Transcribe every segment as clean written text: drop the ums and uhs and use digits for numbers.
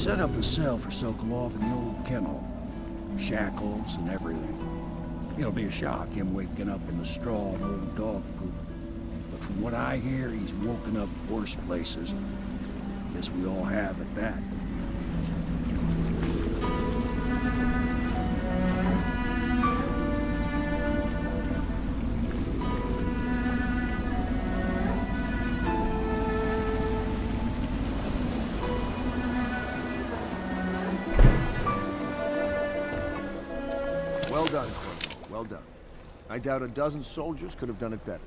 set up a cell for Sokolov in the old kennel. Shackles and everything. It'll be a shock, him waking up in the straw and old dog poop. But from what I hear, he's woken up worse places. Guess we all have at that. Well done, Corporal. Well done. I doubt a dozen soldiers could have done it better.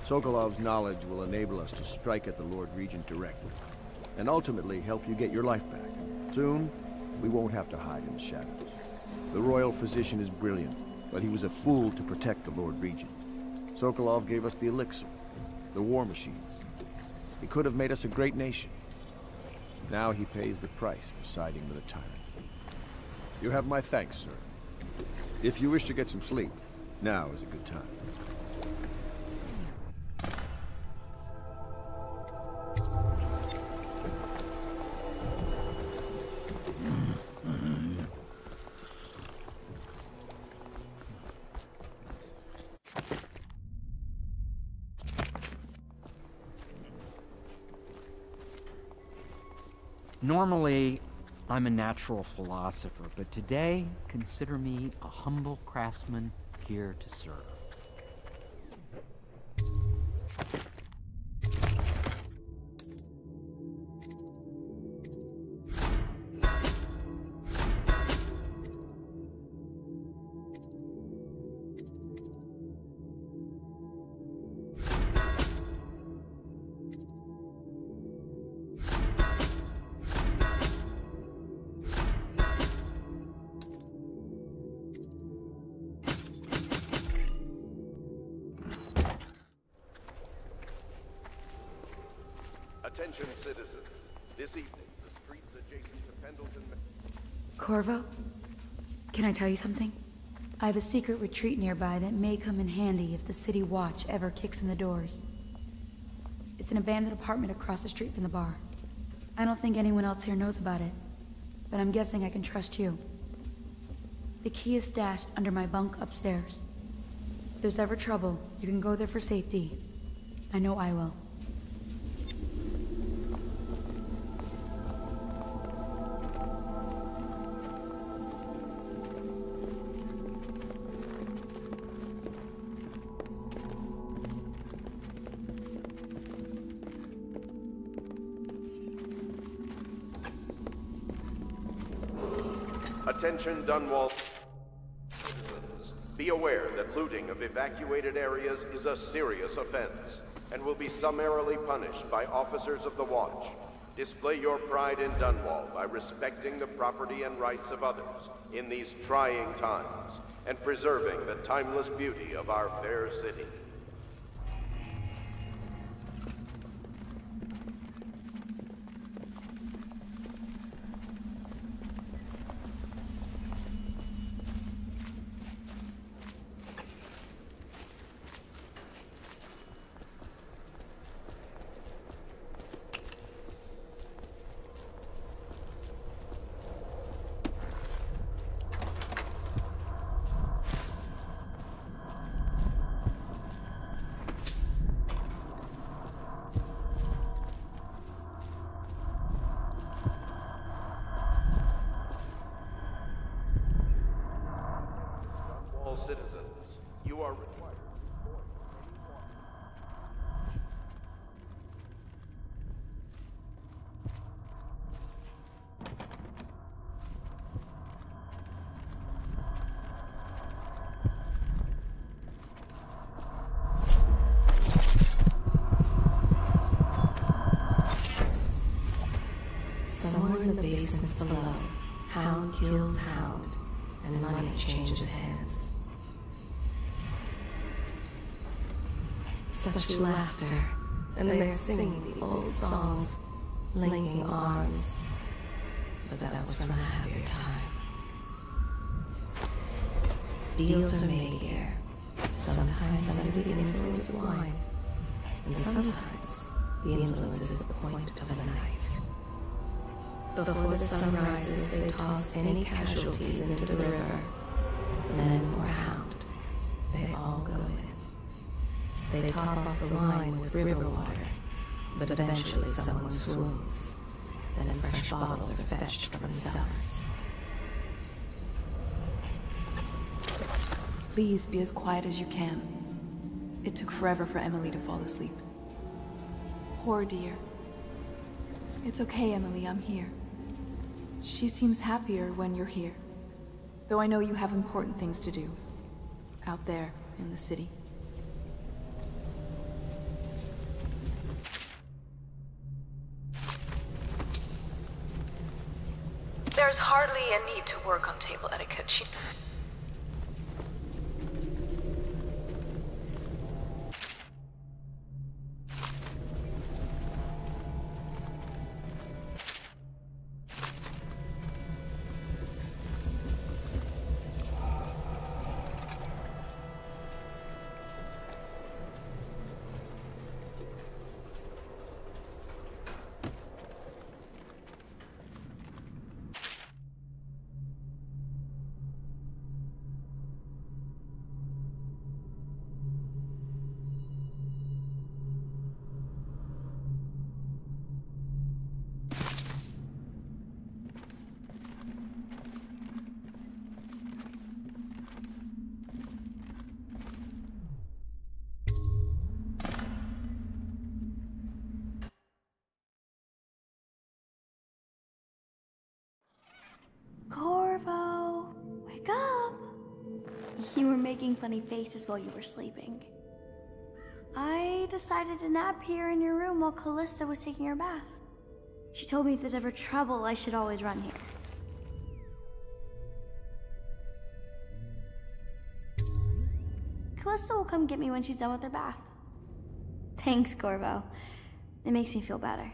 Sokolov's knowledge will enable us to strike at the Lord Regent directly, and ultimately help you get your life back. Soon, we won't have to hide in the shadows. The royal physician is brilliant, but he was a fool to protect the Lord Regent. Sokolov gave us the elixir, the war machines. He could have made us a great nation. Now he pays the price for siding with a tyrant. You have my thanks, sir. If you wish to get some sleep, now is a good time. Normally, I'm a natural philosopher, but today, consider me a humble craftsman here to serve. Attention citizens. This evening, the streets adjacent to Pendleton... Corvo? Can I tell you something? I have a secret retreat nearby that may come in handy if the city watch ever kicks in the doors. It's an abandoned apartment across the street from the bar. I don't think anyone else here knows about it, but I'm guessing I can trust you. The key is stashed under my bunk upstairs. If there's ever trouble, you can go there for safety. I know I will. Attention Dunwall citizens. Be aware that looting of evacuated areas is a serious offense and will be summarily punished by officers of the Watch. Display your pride in Dunwall by respecting the property and rights of others in these trying times and preserving the timeless beauty of our fair city. Citizens, you are required to report Somewhere in the basements below, hound kills hound, and money changes hands. Such laughter, and they're singing the old songs, linking arms. But that was from a happier time. Deals are made here, sometimes under the influence of wine, and sometimes the influence is the point of a knife. Before the sun rises, they toss any casualties into the river. Lamb or hound, they all go in. They top off the wine with river water, but eventually someone swoons. Then fresh bottles are fetched from the cellars. Please be as quiet as you can. It took forever for Emily to fall asleep. Poor dear. It's okay, Emily, I'm here. She seems happier when you're here. Though I know you have important things to do. Out there, in the city. There's hardly a need to work on table etiquette. Corvo, wake up! You were making funny faces while you were sleeping. I decided to nap here in your room while Callista was taking her bath. She told me if there's ever trouble, I should always run here. Callista will come get me when she's done with her bath. Thanks, Corvo. It makes me feel better.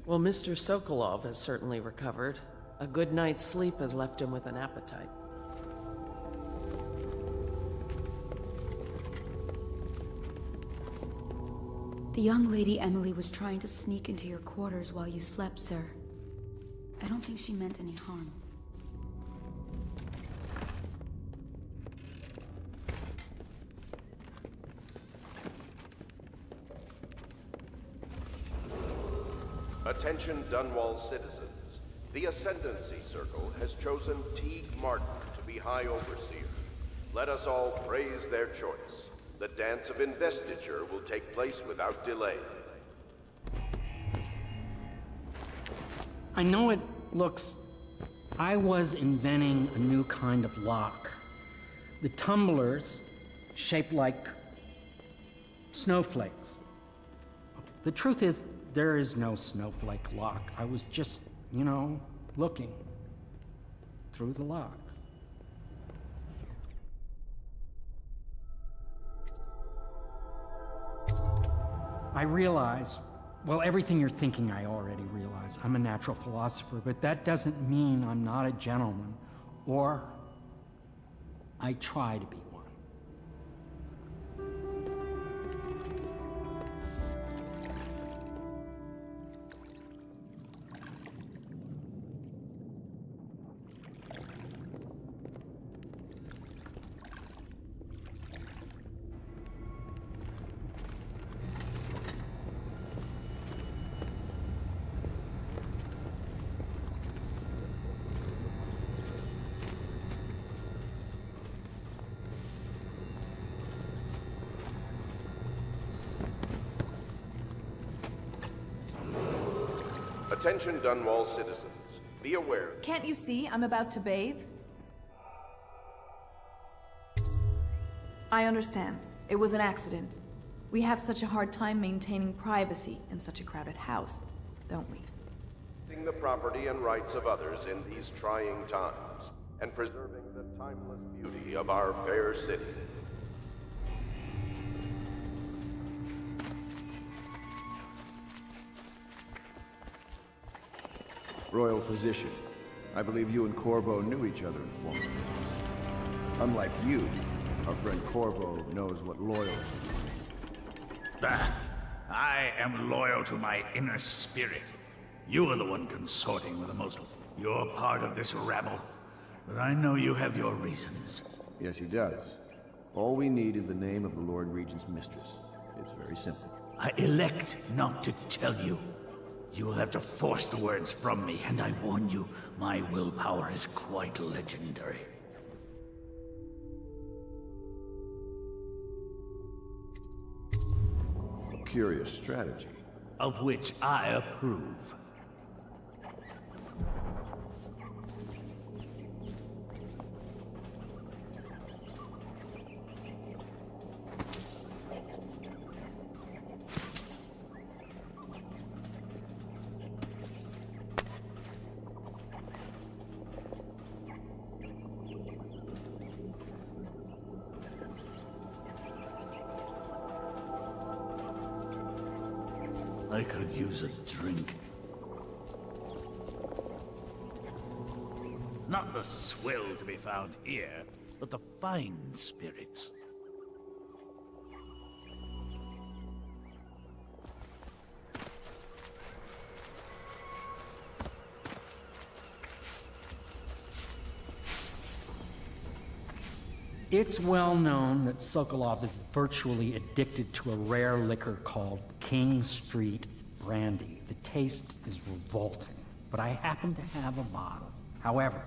Well, Mr. Sokolov has certainly recovered. A good night's sleep has left him with an appetite. The young lady Emily was trying to sneak into your quarters while you slept, sir. I don't think she meant any harm. Attention Dunwall citizens. The Ascendancy Circle has chosen Teague Martin to be High Overseer. Let us all praise their choice. The dance of investiture will take place without delay. I know it looks... I was inventing a new kind of lock. The tumblers shaped like snowflakes. The truth is, there is no snowflake lock. I was just, you know, looking through the lock. I realize, well, everything you're thinking I already realize. I'm a natural philosopher, but that doesn't mean I'm not a gentleman, or I try to be one. Attention Dunwall citizens. Be aware. Can't you see I'm about to bathe? I understand. It was an accident. We have such a hard time maintaining privacy in such a crowded house, don't we? The property and rights of others in these trying times, and preserving the timeless beauty of our fair city. Royal physician. I believe you and Corvo knew each other in former days. Unlike you, our friend Corvo knows what loyalty is. I am loyal to my inner spirit. You are the one consorting with the most... You're part of this rabble. But I know you have your reasons. Yes, he does. All we need is the name of the Lord Regent's mistress. It's very simple. I elect not to tell you. You will have to force the words from me, and I warn you, my willpower is quite legendary. Curious strategy. Of which I approve. I could use a drink. Not the swill to be found here, but the fine spirits. It's well known that Sokolov is virtually addicted to a rare liquor called King Street Brandy. The taste is revolting, but I happen to have a bottle. However,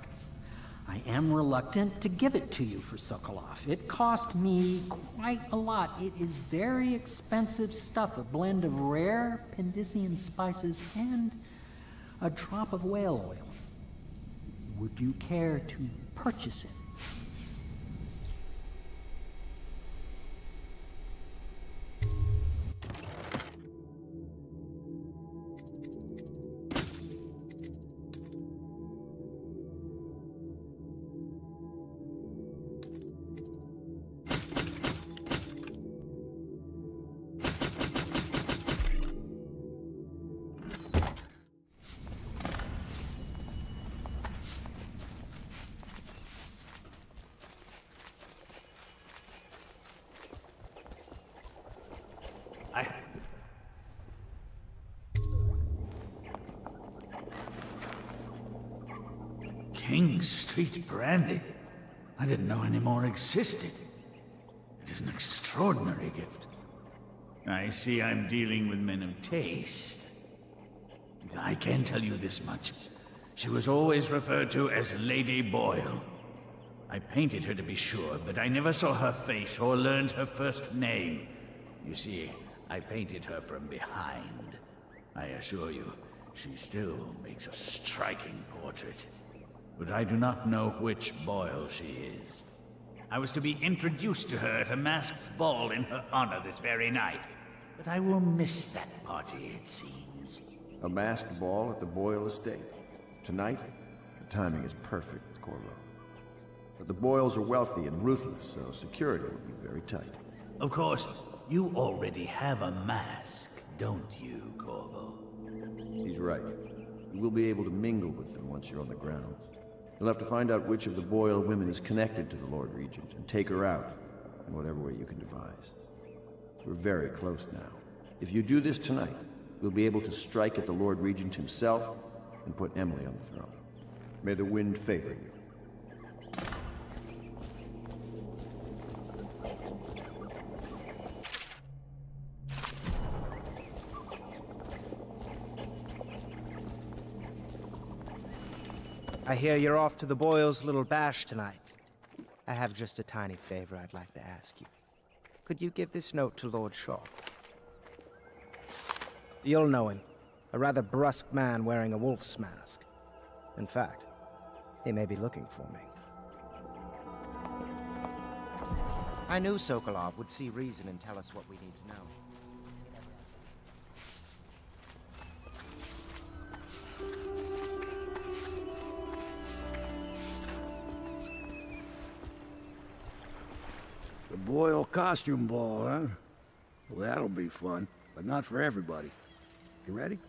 I am reluctant to give it to you for Sokolov. It cost me quite a lot. It is very expensive stuff, a blend of rare Pendician spices and a drop of whale oil. Would you care to purchase it? King Street Brandy? I didn't know any more existed. It is an extraordinary gift. I see I'm dealing with men of taste. I can tell you this much. She was always referred to as Lady Boyle. I painted her to be sure, but I never saw her face or learned her first name. You see, I painted her from behind. I assure you, she still makes a striking portrait. But I do not know which Boyle she is. I was to be introduced to her at a masked ball in her honor this very night. But I will miss that party, it seems. A masked ball at the Boyle estate. Tonight? The timing is perfect, Corvo. But the Boyles are wealthy and ruthless, so security will be very tight. Of course, you already have a mask, don't you, Corvo? He's right. You will be able to mingle with them once you're on the grounds. You'll have to find out which of the Boyle women is connected to the Lord Regent and take her out in whatever way you can devise. We're very close now. If you do this tonight, we'll be able to strike at the Lord Regent himself and put Emily on the throne. May the wind favor you. I hear you're off to the Boyles' little bash tonight. I have just a tiny favor I'd like to ask you. Could you give this note to Lord Shaw? You'll know him. A rather brusque man wearing a wolf's mask. In fact, he may be looking for me. I knew Sokolov would see reason and tell us what we need to know. The Boyle costume ball, huh? Well, that'll be fun, but not for everybody. You ready?